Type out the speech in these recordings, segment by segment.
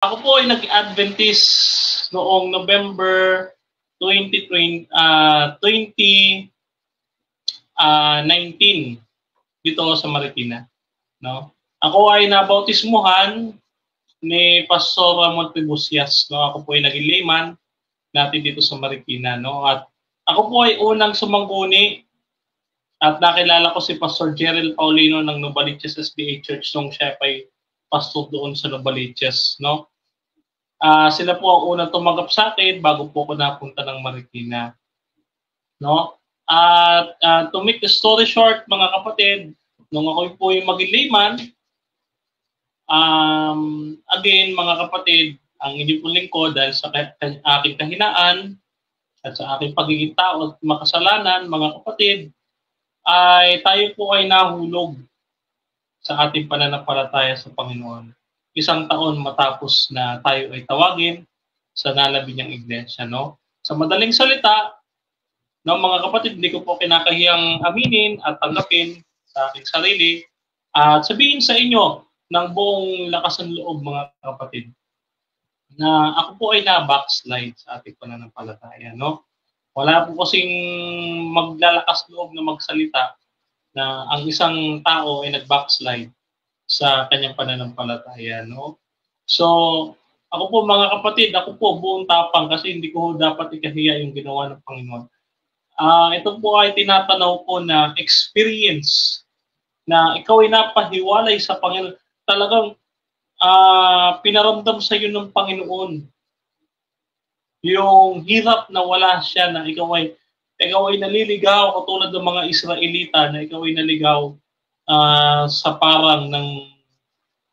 Ako po ay nag-Adventist noong November 2019 dito sa Marikina, no? Ako ay nabautismuhan ni Pastor Ramon Tribusias, no? Ako po ay naging layman natin dito sa Marikina, no? At ako po ay unang sumangguni at nakilala ko si Pastor Jerel Paulino ng Novaliches SDA Church nung siya ay pastor doon sa Novaliches, no? Sila po ang unang tumanggap sa akin bago po ako napunta ng Marikina, no? At to make the story short, mga kapatid, nung ako po yung maging layman, again, mga kapatid, ang inyong pong lingkod dahil sa aking kahinaan at sa aking pagiging tao at makasalanan, mga kapatid, ay tayo po ay nahulog sa ating pananampalataya sa Panginoon. Isang taon matapos na tayo ay tawagin sa nalabi niyang iglesia, no? Sa madaling salita, no, mga kapatid, hindi ko po kinakahiyang aminin at tanggapin sa aking sarili at sabihin sa inyo ng buong lakas ng loob, mga kapatid, na ako po ay na-backslide sa ating pananampalataya, no? Wala po kasing maglalakas loob na magsalita na ang isang tao ay nag-backslide sa kanyang pananampalataya, no? So, ako po, mga kapatid, ako po buong tapang kasi hindi ko dapat ikahiya yung ginawa ng Panginoon. Ito po ay tinatanaw ko na experience na ikaw ay napahiwalay sa Panginoon. Talagang pinaramdam sa iyo ng Panginoon yung hirap na wala siya, na ikaw ay naliligaw katulad ng mga Israelita na ikaw ay naligaw sa parang ng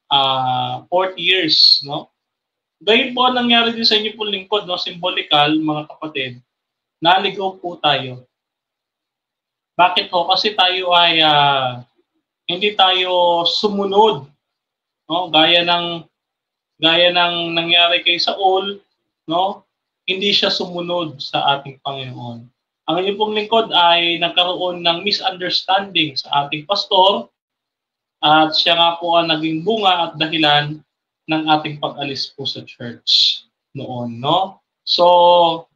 40 years, no? Dahil po ang nangyari din sa inyo po lingkod, no? Symbolical, mga kapatid, naligaw po tayo. Bakit po? Kasi tayo ay hindi tayo sumunod, no? Gaya ng nangyari kay Saul, no? Hindi siya sumunod sa ating Panginoon. Ang inyong pong lingkod ay nagkaroon ng misunderstanding sa ating pastor at siya nga po ang naging bunga at dahilan ng ating pag-alis po sa church noon, no? So,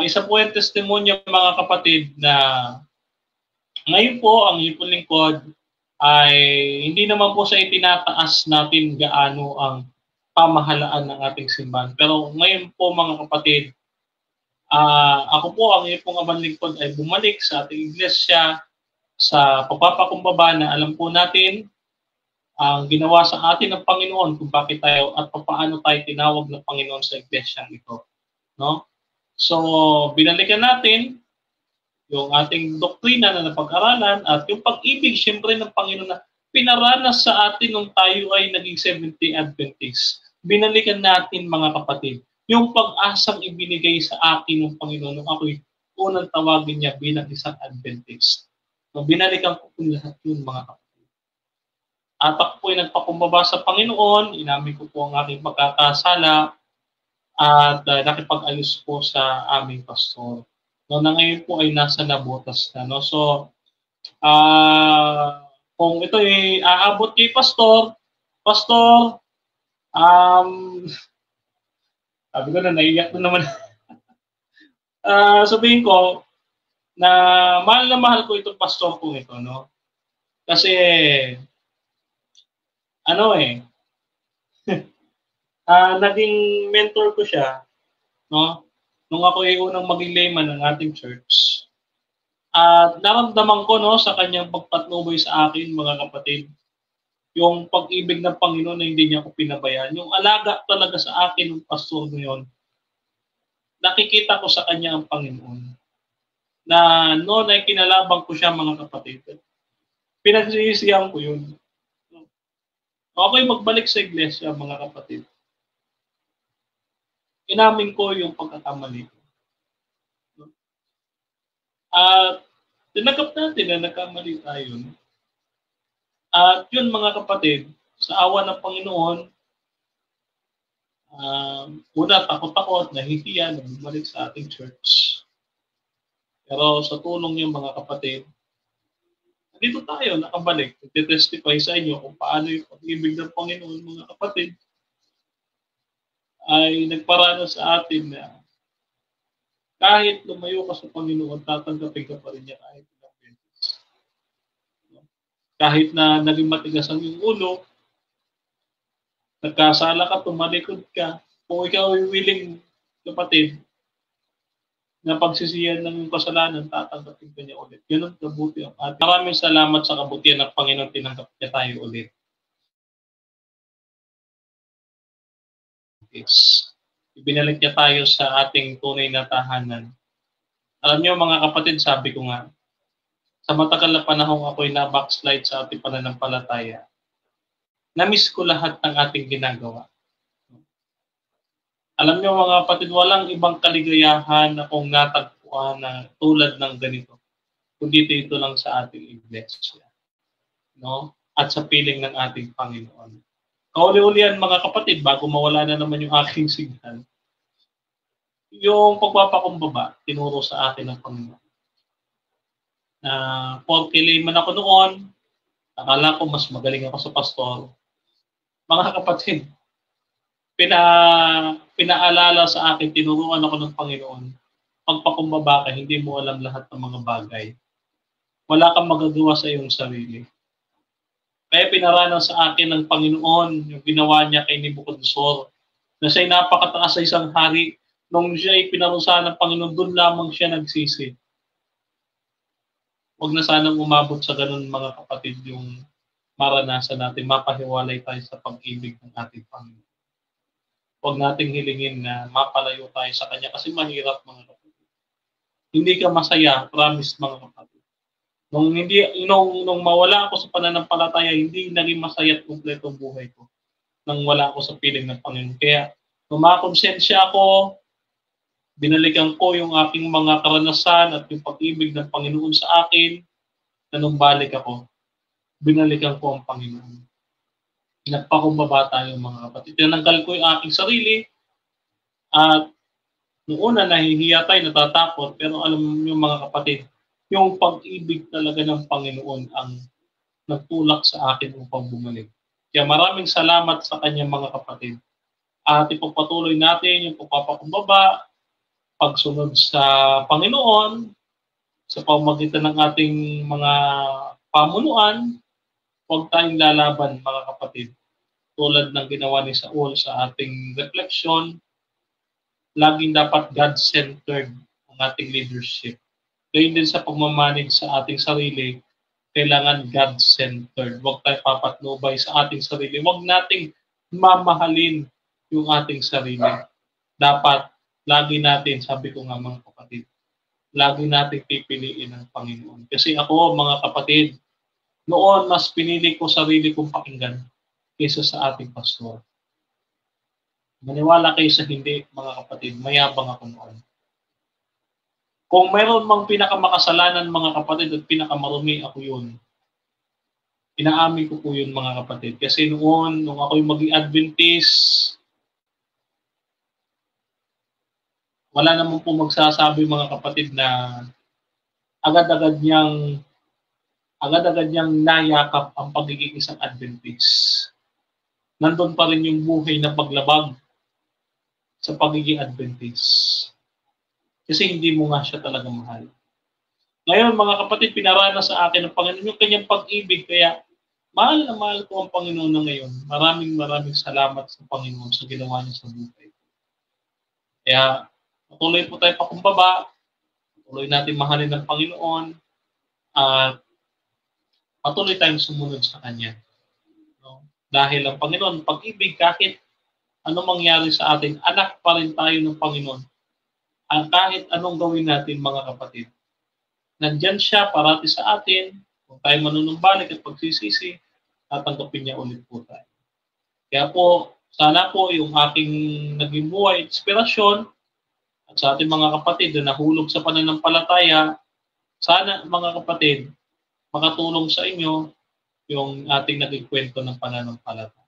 isa po yung testimonya, mga kapatid, na ngayon po ang inyong pong lingkod ay hindi naman po sa itinataas natin gaano ang pamahalaan ng ating simbahan. Pero ngayon po, mga kapatid, ako po, ang inyong pong abang lingkod ay bumalik sa ating iglesia sa pagpapakumbaba na alam po natin ang ginawa sa atin ng Panginoon kung bakit tayo at paano tayo tinawag ng Panginoon sa iglesia ito, no? So, binalikan natin yung ating doktrina na napag-aralan at yung pag-ibig siyempre ng Panginoon na pinaranas sa atin nung tayo ay naging Seventh-day Adventist. Binalikan natin, mga kapatid, yung pag-asang ibinigay sa akin ng Panginoon nung ako'y unang tawagin niya bilang isang Adventist. So, binalikan ko po lahat yun, mga kapatid. At ako po ay nagpakumbaba sa Panginoon, inamin ko po ang aking pagkakasala at nakipag-ayos po sa aming pastor. No, na ngayon po ay nasa Nabotas na. No? So, kung ito ay aabot kay Pastor, sabi ko na, naiyak na naman. Sabihin ko, na mahal ko itong pastor kong ito, no? Kasi, naging mentor ko siya, no? Nung ako ay unang maging layman ng ating church. At naramdaman ko, no, sa kanyang pagpatnuboy sa akin, mga kapatid, yung pag-ibig ng Panginoon na hindi niya ako pinabayaan. Yung alaga talaga sa akin ng pastor ngayon, nakikita ko sa kanya ang Panginoon. Na noon ay kinalabang ko siya, mga kapatid. Pinagsisiyang ko yun. Okay, magbalik sa iglesia, mga kapatid. Inamin ko yung pagkakamali ko. At tinagap natin na nagkamali tayo. At yun, mga kapatid, sa awa ng Panginoon, una, takot-takot, nahihiya, na bumalik sa ating church. Pero sa tulong niyo, mga kapatid, dito tayo nakabalik. Nagtitestify sa inyo kung paano yung pag-ibig ng Panginoon, mga kapatid. ay nagparanas sa atin na kahit lumayo ka sa Panginoon, tatanggapin ka pa rin niya kahit ilang beses. Kahit na naging matigas ang iyong ulo, nagkasala ka, tumalikod ka, kung ikaw ay willing, kapatid, na pagsisiyan ng iyong kasalanan, tatanggapin ka niya ulit. Ganun kabuti ang atin. Maraming salamat sa kabutihan ng Panginoon, tinanggap niya tayo ulit. Ibinalik niya tayo sa ating tunay na tahanan. Alam niyo mga kapatid, sabi ko nga, sa matagal na panahon ako'y na-backslide sa ating pananampalataya. Na-miss ko lahat ng ating ginagawa. Alam niyo mga kapatid, walang ibang kaligayahan na kung natagpuan na tulad ng ganito. Kundi ito lang sa ating iglesia. No? At sa piling ng ating Panginoon. Kauli-ulian mga kapatid, bago mawala na naman yung aking signal, yung pagpapakumbaba, tinuro sa akin ng Panginoon. Porke layman ako noon, akala ko mas magaling ako sa pastor. Mga kapatid, pinaalala sa akin, tinuruan ako ng Panginoon, pagpakumbaba ka, hindi mo alam lahat ng mga bagay. Wala kang magagawa sa iyong sarili. Kaya pinarana sa akin ng Panginoon yung ginawa niya kay Nebuchadnezzar, na siya'y napakataas sa isang hari. Nung siya'y pinarusahan ng Panginoon, doon lamang siya nagsisi. Huwag na sanang umabot sa ganun mga kapatid yung maranasan natin, mapahiwalay tayo sa pag-ibig ng ating Panginoon. Huwag nating hilingin na mapalayo tayo sa Kanya kasi mahirap mga kapatid. Hindi ka masaya, promise mga kapatid. Nung mawala ako sa pananampalataya, hindi naging masaya at kumpleto ang buhay ko nang wala ako sa piling ng Panginoon. Kaya, nung makonsensya ako, binalikan ko yung aking mga karanasan at yung pag-ibig ng Panginoon sa akin, na nung balik ako, binalikan ko ang Panginoon. Nagpakumbaba tayo mga kapatid. Tinanggal ko yung aking sarili at noong una nahihiya tayo, natatakot, pero alam niyo mga kapatid, yung pag-ibig talaga ng Panginoon ang nagtulak sa akin upang bumalik. Kaya maraming salamat sa kanyang mga kapatid. At ipagpatuloy natin yung pagpapakumbaba, pagsunod sa Panginoon, sa pamamagitan ng ating mga pamunuan, huwag tayong lalaban mga kapatid. Tulad ng ginawa ni Saul sa ating reflection, laging dapat God-centered ang ating leadership. Gayun din sa pagmamanage sa ating sarili, kailangan God-centered. Huwag tayo papatnubay sa ating sarili. Huwag nating mamahalin yung ating sarili. Dapat, lagi natin, sabi ko nga mga kapatid, lagi natin pipiliin ang Panginoon. Kasi ako, mga kapatid, noon mas pinili ko sarili kong pakinggan kaysa sa ating pastor. Maniwala kayo sa hindi, mga kapatid, mayabang ako noon. Kung mayroon mang pinakamakasalanan mga kapatid at pinakamarumi, ako yun. Inaamin ko po yun mga kapatid. Kasi noon, nung ako'y maging Adventist, wala naman po magsasabi mga kapatid na agad-agad niyang nayakap ang pagiging isang Adventist. Nandun pa rin yung buhay na paglabag sa pagiging Adventist. Kasi hindi mo nga siya talaga mahal. Ngayon, mga kapatid, pinarana sa akin ng Panginoon yung kanyang pag-ibig. Kaya, mahal na mahal ko ang Panginoon na ngayon. Maraming salamat sa Panginoon sa ginawa niya sa buhay. Kaya, patuloy po tayo pakumbaba. Patuloy natin mahalin ng Panginoon. At patuloy tayong sumunod sa Kanya. No? Dahil ang Panginoon, pag-ibig, kahit ano mangyari sa atin, anak pa rin tayo ng Panginoon. Kahit anong gawin natin mga kapatid. Nandyan siya parati sa atin. Kung tayo manunumbalik at pagsisisi, tatanggapin niya ulit po tayo. Kaya po, sana po yung aking naging buhay, inspirasyon, at sa ating mga kapatid na nahulog sa pananampalataya, sana mga kapatid, makatulong sa inyo yung ating naging kwento ng pananampalataya.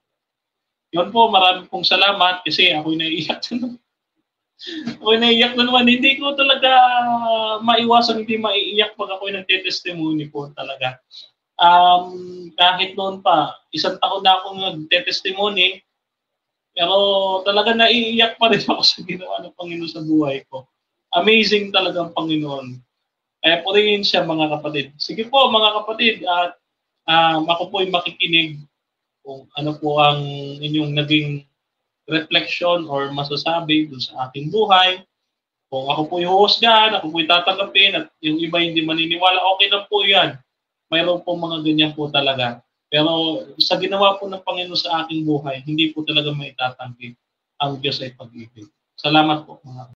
Yun po, maraming pong salamat kasi ako'y naiiyak na naman. Hindi ko talaga maiwasan, hindi maiiyak pag ako'y nagtetestimony po talaga. Kahit noon pa, 1 taon na akong nagtetestimony, Pero talaga naiiyak pa rin ako sa ginawa ng Panginoon sa buhay ko. Amazing talaga ang Panginoon. Kaya purihin siya mga kapatid. Sige po mga kapatid, at ako po'y makikinig kung ano po ang inyong naging reflection or masasabi doon sa aking buhay. Kung ako po'y huhusgahan, ako po'y tatanggapin, at yung iba hindi maniniwala, okay lang po yan. Mayroon po mga ganyan po talaga. Pero sa ginawa po ng Panginoon sa aking buhay, hindi po talaga maitatanggi ang Diyos ay pag-ibig. Salamat po mga